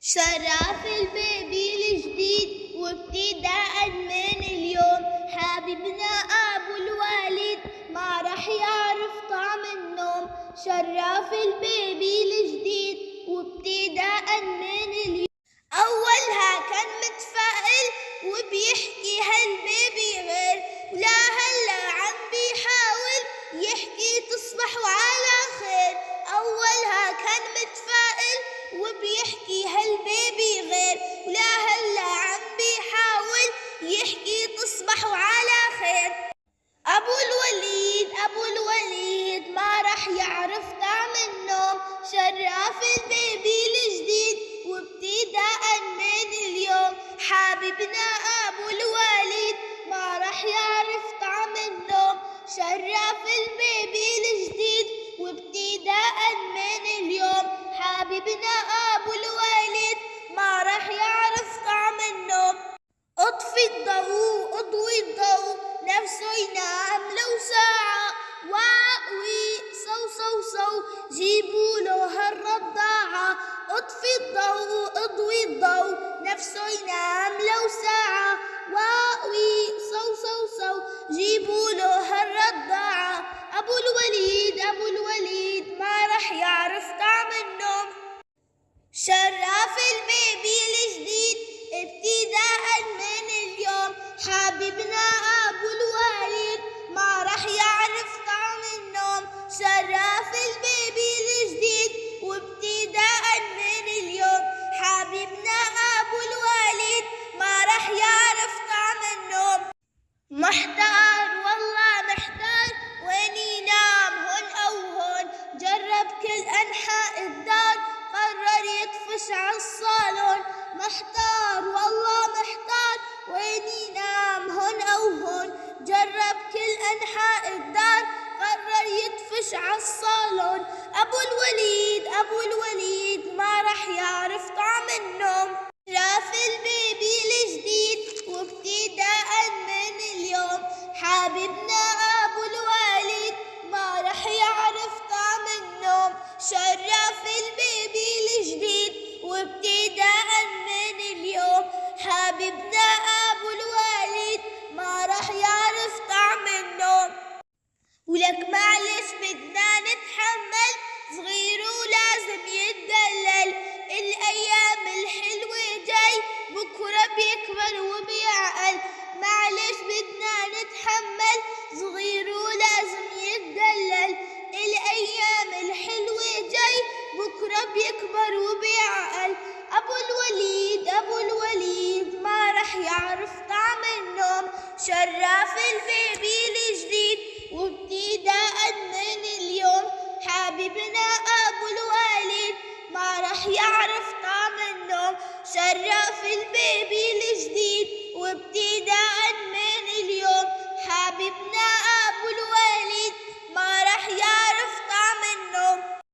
شرف البيبي الجديد وابتداء من اليوم حبيبنا أبو الوليد ما راح يعرف طعم النوم. شرف البيبي الجديد وابتداء من اليوم. أولها كان متفائل وبيحكي هالبيبي غير، ولا هلا عم بيحاول يحكي تصبحوا على خير. أولها كان متفائل وبيحكي هالبيبي غير، ولا هلا عم بيحاول يحكي تصبحوا على خير. أبو الوليد ما راح يعرف طعم النوم. شرف البيبي الجديد وابتداء من اليوم حبيبنا أبو الوليد ما راح يعرف طعم النوم. شرف البيبي الجديد وابتداء من اليوم حبيبنا أبو الوليد ما راح يعرف طعم النوم. اطفي الضوء اضوي الضوء نفسه ينام لو ساعة، واقوي صو جيبوا له هالرضاعة. اطفي الضوء اضوي الضوء نفسه ينام لو ساعة، واقوي صو جيبوا له هالرضاعة. أبو الوليد ما راح يعرف طعم النوم. شرف البيبي الجديد ابتداء من اليوم حبيبنا أبو الوليد ما راح يعرف طعم النوم. شرف البيبي الجديد وابتداء من اليوم حبيبنا أبو الوليد ما راح يعرف طعم النوم. محتار والله محتار وين ينام هون أو هون، جرب كل أنحاء الدار قرر يطفش عالصالون. محتار والله محتار وين ينام هون أو هون، جرب كل أنحاء الدار قرر يطفش عالصالون. أبو الوليد ما راح يعرف طعم النوم. شرف البيبي الجديد وابتداء من اليوم حبيبنا أبو الوليد ما راح يعرف طعم النوم. شرف البيبي الجديد وابتداء من اليوم حبيبنا أبو الوليد ما راح يعرف طعم النوم. ولك معلش بدنا نتحمل، صغير ولازم يتدلل، الأيام الحلوة جاي بكرة بيكبر وبيعقل. معلش بدنا نتحمل، صغير ولازم يتدلل، الأيام الحلوة جاي بكرة بيكبر وبيعقل. أبو الوليد ما راح يعرف طعم النوم. شرف البيبي الجديد وابتداء من اليوم حبيبنا أبو الوليد ما راح يعرف طعم النوم. شرف البيبي الجديد